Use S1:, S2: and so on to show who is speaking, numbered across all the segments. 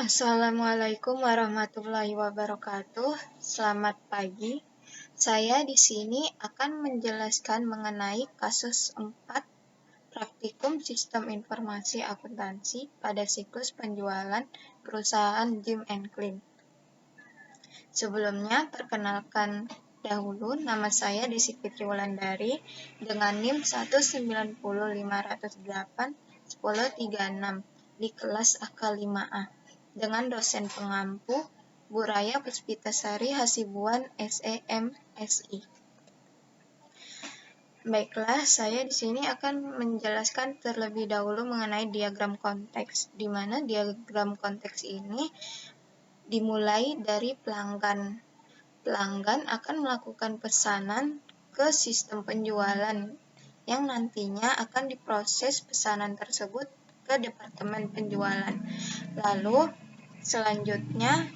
S1: Assalamualaikum warahmatullahi wabarakatuh. Selamat pagi. Saya di sini akan menjelaskan mengenai kasus 4 praktikum sistem informasi akuntansi pada siklus penjualan perusahaan Jim & Clean. Sebelumnya, perkenalkan dahulu, nama saya Desi Fitri Wulandari dengan NIM 19050081036 di kelas AK5A dengan dosen pengampu Bu Raya Puspitasari Hasibuan SEMSI. Baiklah, saya di sini akan menjelaskan terlebih dahulu mengenai diagram konteks, di mana diagram konteks ini dimulai dari pelanggan. Pelanggan akan melakukan pesanan ke sistem penjualan yang nantinya akan diproses pesanan tersebut ke departemen penjualan. Lalu selanjutnya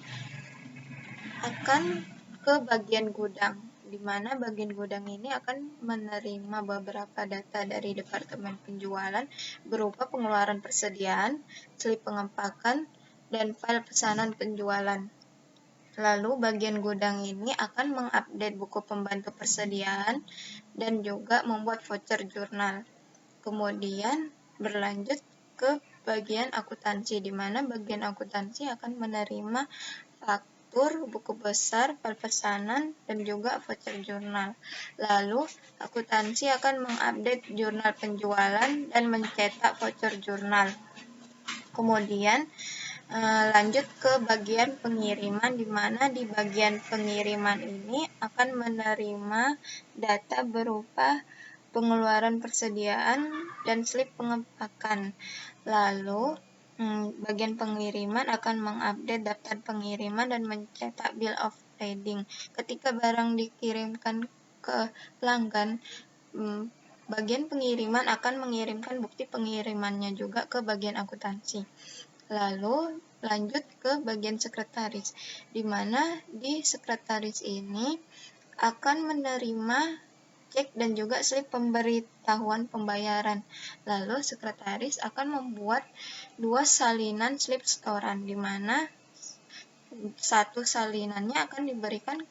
S1: akan ke bagian gudang, di mana bagian gudang ini akan menerima beberapa data dari departemen penjualan berupa pengeluaran persediaan, slip pengepakan, dan file pesanan penjualan. Lalu bagian gudang ini akan mengupdate buku pembantu persediaan dan juga membuat voucher jurnal. Kemudian berlanjut ke bagian akuntansi, di mana bagian akuntansi akan menerima faktur, buku besar, file pesanan, dan juga voucher jurnal. Lalu akuntansi akan mengupdate jurnal penjualan dan mencetak voucher jurnal. Kemudian lanjut ke bagian pengiriman, di mana di bagian pengiriman ini akan menerima data berupa pengeluaran persediaan dan slip pengepakan. Lalu bagian pengiriman akan mengupdate daftar pengiriman dan mencetak bill of lading. Ketika barang dikirimkan ke pelanggan, bagian pengiriman akan mengirimkan bukti pengirimannya juga ke bagian akuntansi. Lalu lanjut ke bagian sekretaris, di mana di sekretaris ini akan menerima cek dan juga slip pemberitahuan pembayaran. Lalu sekretaris akan membuat 2 salinan slip setoran, di mana satu salinannya akan diberikan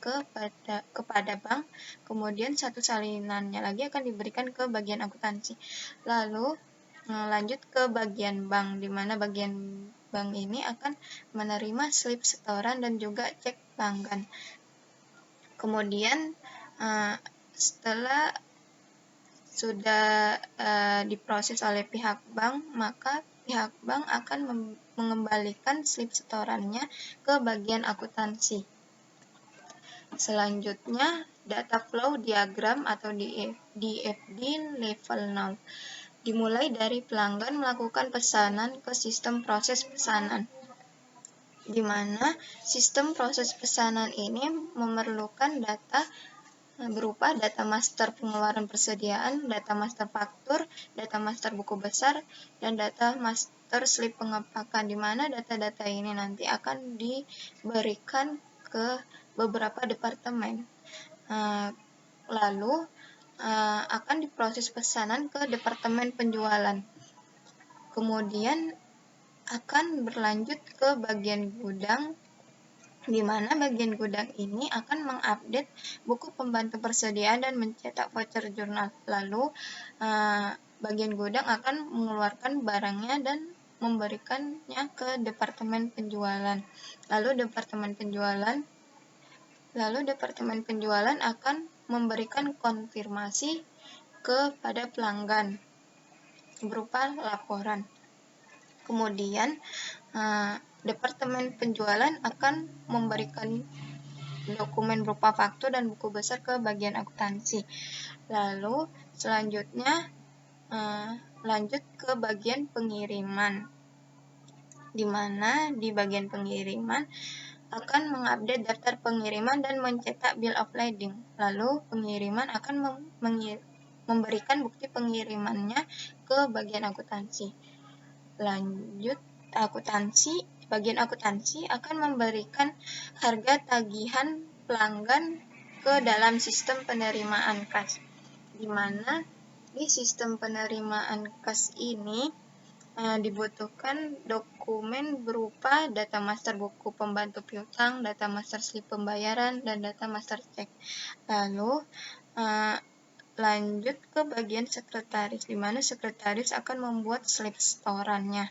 S1: kepada bank, kemudian satu salinannya lagi akan diberikan ke bagian akuntansi. Lalu lanjut ke bagian bank, di mana bagian bank ini akan menerima slip setoran dan juga cek pelanggan. Kemudian setelah sudah diproses oleh pihak bank, maka pihak bank akan mengembalikan slip setorannya ke bagian akuntansi. Selanjutnya, data flow diagram atau DFD level 0. Dimulai dari pelanggan melakukan pesanan ke sistem proses pesanan, di mana sistem proses pesanan ini memerlukan data berupa data master pengeluaran persediaan, data master faktur, data master buku besar, dan data master slip pengepakan, di mana data-data ini nanti akan diberikan ke beberapa departemen. Lalu akan diproses pesanan ke departemen penjualan. Kemudian akan berlanjut ke bagian gudang, di mana bagian gudang ini akan mengupdate buku pembantu persediaan dan mencetak voucher jurnal. Lalu bagian gudang akan mengeluarkan barangnya dan memberikannya ke departemen penjualan. Lalu departemen penjualan akan memberikan konfirmasi kepada pelanggan berupa laporan. Kemudian departemen penjualan akan memberikan dokumen berupa faktur dan buku besar ke bagian akuntansi. Lalu selanjutnya lanjut ke bagian pengiriman, di mana di bagian pengiriman akan mengupdate daftar pengiriman dan mencetak bill of lading. Lalu pengiriman akan memberikan bukti pengirimannya ke bagian akuntansi. Lanjut bagian akuntansi akan memberikan harga tagihan pelanggan ke dalam sistem penerimaan kas, di mana di sistem penerimaan kas ini dibutuhkan dokumen berupa data master buku pembantu piutang, data master slip pembayaran, dan data master cek. Lalu lanjut ke bagian sekretaris, di mana sekretaris akan membuat slip setorannya.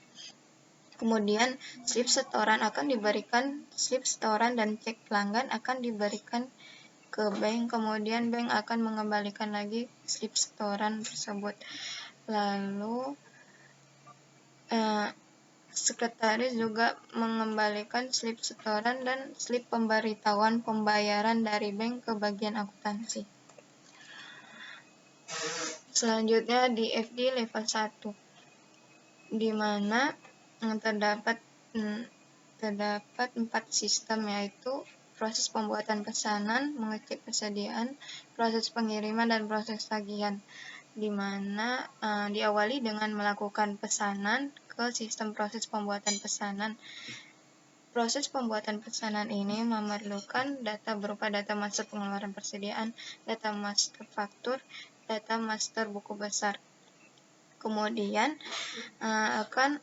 S1: Kemudian slip setoran akan diberikan, slip setoran dan cek pelanggan akan diberikan ke bank, kemudian bank akan mengembalikan lagi slip setoran tersebut. Lalu sekretaris juga mengembalikan slip setoran dan slip pemberitahuan pembayaran dari bank ke bagian akuntansi. Selanjutnya di FD level 1, di mana terdapat 4 sistem, yaitu proses pembuatan pesanan, mengecek persediaan, proses pengiriman, dan proses tagihan, di mana diawali dengan melakukan pesanan ke sistem proses pembuatan pesanan. Proses pembuatan pesanan ini memerlukan data berupa data master pengeluaran persediaan, data master faktur, data master buku besar. Kemudian akan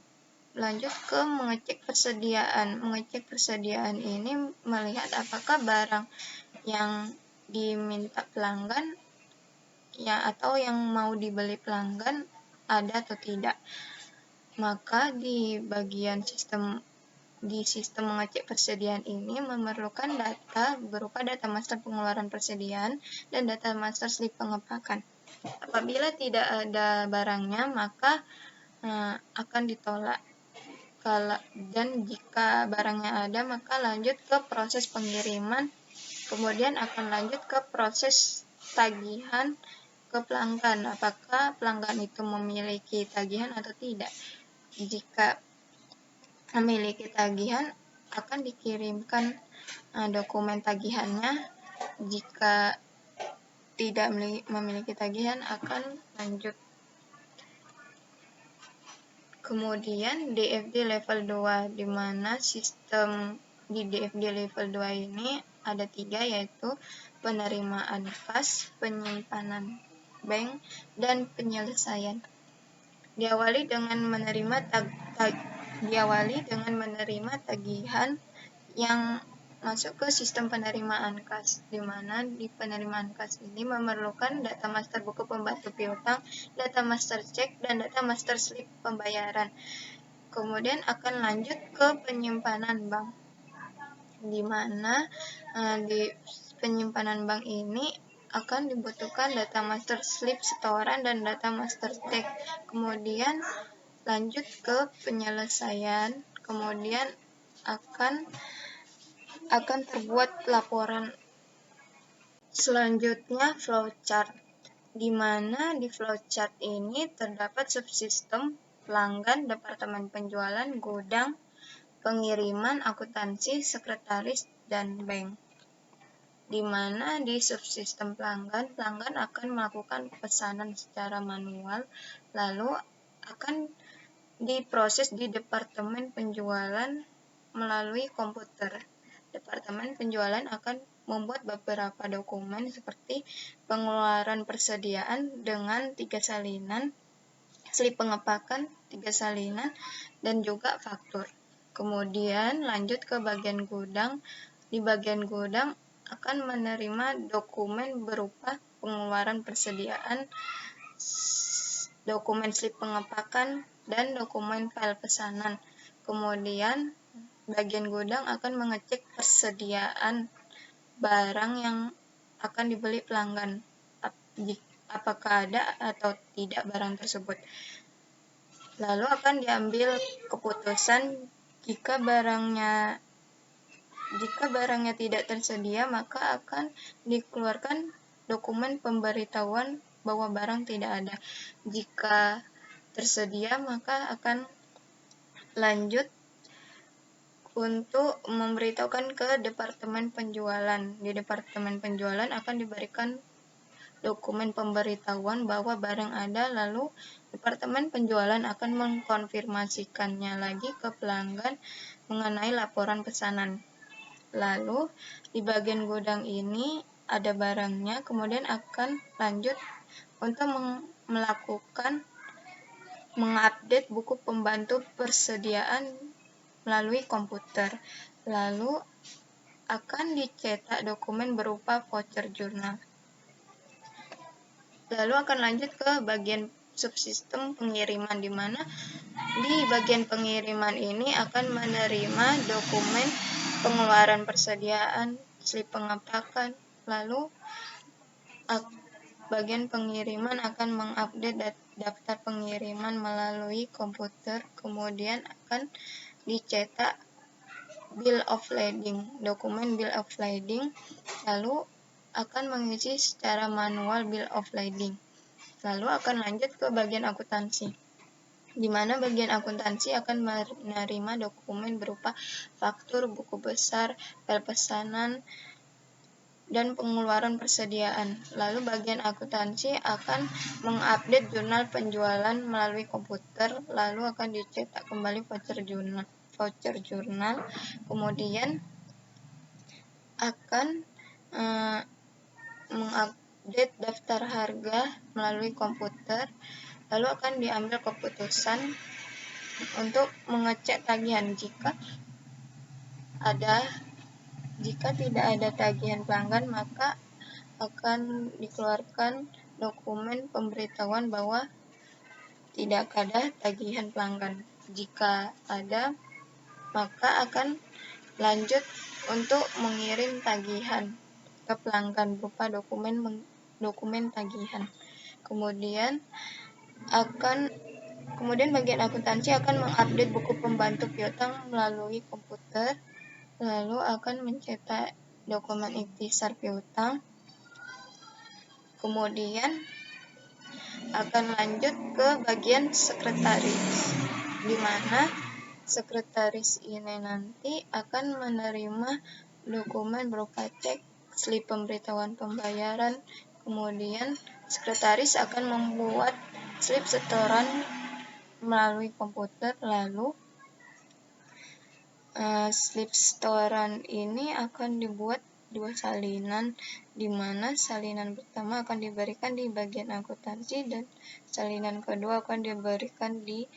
S1: lanjut ke mengecek persediaan. Mengecek persediaan ini melihat apakah barang yang diminta pelanggan atau yang mau dibeli pelanggan ada atau tidak. Maka di bagian sistem mengecek persediaan ini memerlukan data berupa data master pengeluaran persediaan dan data master slip pengepakan. Apabila tidak ada barangnya, maka akan ditolak. Dan jika barangnya ada, maka lanjut ke proses pengiriman, kemudian akan lanjut ke proses tagihan ke pelanggan, apakah pelanggan itu memiliki tagihan atau tidak. Jika memiliki tagihan, akan dikirimkan dokumen tagihannya. Jika tidak memiliki tagihan, akan lanjut. Kemudian DFD level 2, di mana sistem di DFD level 2 ini ada 3, yaitu penerimaan kas, penyimpanan bank, dan penyelesaian. Diawali dengan menerima tagihan yang masuk ke sistem penerimaan kas, di mana di penerimaan kas ini memerlukan data master buku pembantu piutang, data master cek, dan data master slip pembayaran. Kemudian akan lanjut ke penyimpanan bank, di mana di penyimpanan bank ini akan dibutuhkan data master slip setoran dan data master cek. Kemudian lanjut ke penyelesaian, kemudian akan terbuat laporan. Selanjutnya flowchart, di mana di flowchart ini terdapat subsistem pelanggan, departemen penjualan, gudang, pengiriman, akuntansi, sekretaris, dan bank. Di mana di subsistem pelanggan akan melakukan pesanan secara manual, lalu akan diproses di departemen penjualan melalui komputer. Departemen penjualan akan membuat beberapa dokumen seperti pengeluaran persediaan dengan 3 salinan, slip pengepakan 3 salinan, dan juga faktur. Kemudian lanjut ke bagian gudang. Di bagian gudang akan menerima dokumen berupa pengeluaran persediaan, dokumen slip pengepakan, dan dokumen file pesanan. Kemudian bagian gudang akan mengecek persediaan barang yang akan dibeli pelanggan, apakah ada atau tidak barang tersebut. Lalu akan diambil keputusan jika barangnya tidak tersedia, maka akan dikeluarkan dokumen pemberitahuan bahwa barang tidak ada. Jika tersedia, maka akan lanjut untuk memberitahukan ke departemen penjualan. Di departemen penjualan akan diberikan dokumen pemberitahuan bahwa barang ada, lalu departemen penjualan akan mengkonfirmasikannya lagi ke pelanggan mengenai laporan pesanan. Lalu di bagian gudang ini ada barangnya, kemudian akan lanjut untuk melakukan mengupdate buku pembantu persediaan melalui komputer. Lalu akan dicetak dokumen berupa voucher jurnal. Lalu akan lanjut ke bagian subsistem pengiriman, di mana di bagian pengiriman ini akan menerima dokumen pengeluaran persediaan, slip pengepakan. Lalu bagian pengiriman akan mengupdate daftar pengiriman melalui komputer, kemudian akan dicetak bill of lading, dokumen bill of lading, lalu akan mengisi secara manual bill of lading. Lalu akan lanjut ke bagian akuntansi, di mana bagian akuntansi akan menerima dokumen berupa faktur, buku besar, file pesanan, dan pengeluaran persediaan. Lalu bagian akuntansi akan mengupdate jurnal penjualan melalui komputer, lalu akan dicetak kembali voucher jurnal, kemudian akan mengupdate daftar harga melalui komputer, lalu akan diambil keputusan untuk mengecek tagihan. Jika tidak ada tagihan pelanggan, maka akan dikeluarkan dokumen pemberitahuan bahwa tidak ada tagihan pelanggan. Jika ada, maka akan lanjut untuk mengirim tagihan ke pelanggan berupa dokumen tagihan. Kemudian bagian akuntansi akan mengupdate buku pembantu piutang melalui komputer, lalu akan mencetak dokumen ikhtisar piutang. Kemudian akan lanjut ke bagian sekretaris, di mana sekretaris ini nanti akan menerima dokumen berupa cek, slip pemberitahuan pembayaran, kemudian sekretaris akan membuat slip setoran melalui komputer, lalu slip setoran ini akan dibuat 2 salinan, di mana salinan pertama akan diberikan di bagian akuntansi dan salinan kedua akan diberikan di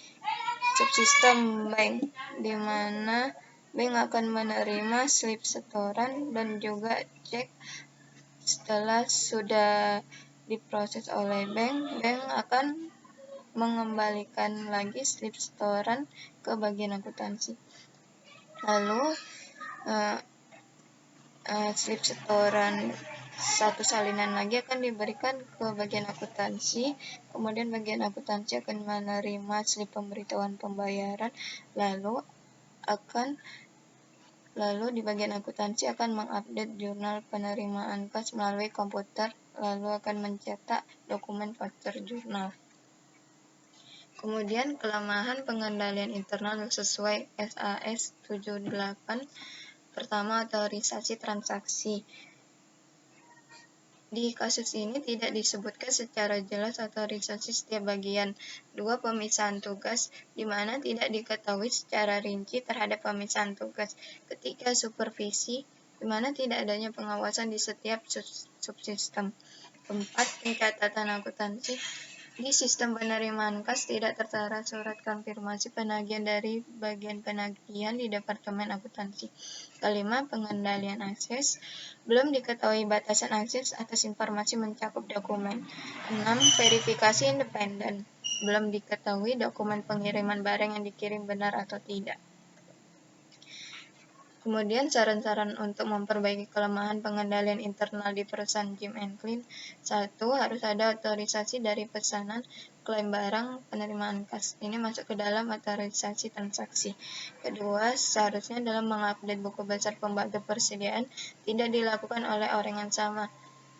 S1: subsistem bank, di mana bank akan menerima slip setoran dan juga cek. Setelah sudah diproses oleh bank akan mengembalikan lagi slip setoran ke bagian akuntansi. Lalu slip setoran satu salinan lagi akan diberikan ke bagian akuntansi, kemudian bagian akuntansi akan menerima slip pemberitahuan pembayaran, lalu di bagian akuntansi akan mengupdate jurnal penerimaan kas melalui komputer, lalu akan mencetak dokumen voucher jurnal. Kemudian kelemahan pengendalian internal sesuai SAS 78. Pertama, otorisasi transaksi. Di kasus ini tidak disebutkan secara jelas otorisasi setiap bagian. 2. Pemisahan tugas, di mana tidak diketahui secara rinci terhadap pemisahan tugas. 3. Supervisi, di mana tidak adanya pengawasan di setiap subsistem. 4. Pencatatan akuntansi. Di sistem penerimaan kas tidak tertera surat konfirmasi penagihan dari bagian penagihan di Departemen Akuntansi. 5. Pengendalian akses. Belum diketahui batasan akses atas informasi mencakup dokumen. 6. Verifikasi independen. Belum diketahui dokumen pengiriman barang yang dikirim benar atau tidak. Kemudian saran-saran untuk memperbaiki kelemahan pengendalian internal di perusahaan Jim & Clean. 1. Harus ada otorisasi dari pesanan, klaim barang, penerimaan kas. Ini masuk ke dalam otorisasi transaksi. 2. Seharusnya dalam mengupdate buku besar pembantu persediaan tidak dilakukan oleh orang yang sama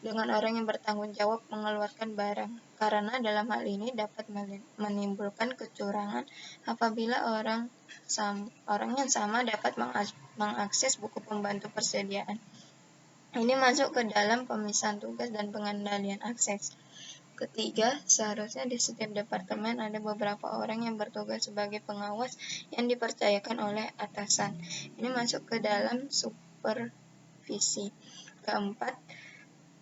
S1: dengan orang yang bertanggung jawab mengeluarkan barang, karena dalam hal ini dapat menimbulkan kecurangan apabila orang yang sama dapat mengakses buku pembantu persediaan. Ini masuk ke dalam pemisahan tugas dan pengendalian akses. 3. Seharusnya di setiap departemen ada beberapa orang yang bertugas sebagai pengawas yang dipercayakan oleh atasan. Ini masuk ke dalam supervisi. 4.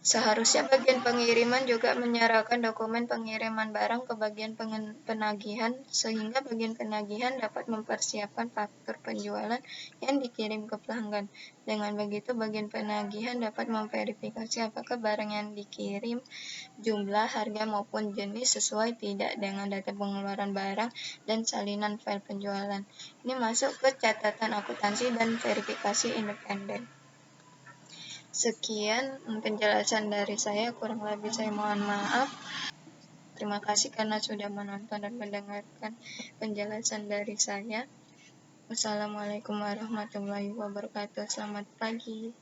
S1: Seharusnya bagian pengiriman juga menyerahkan dokumen pengiriman barang ke bagian penagihan, sehingga bagian penagihan dapat mempersiapkan faktur penjualan yang dikirim ke pelanggan. Dengan begitu, bagian penagihan dapat memverifikasi apakah barang yang dikirim, jumlah, harga, maupun jenis sesuai tidak dengan data pengeluaran barang dan salinan file penjualan. Ini masuk ke catatan akuntansi dan verifikasi independen. Sekian penjelasan dari saya, kurang lebih saya mohon maaf. Terima kasih karena sudah menonton dan mendengarkan penjelasan dari saya. Wassalamualaikum warahmatullahi wabarakatuh. Selamat pagi.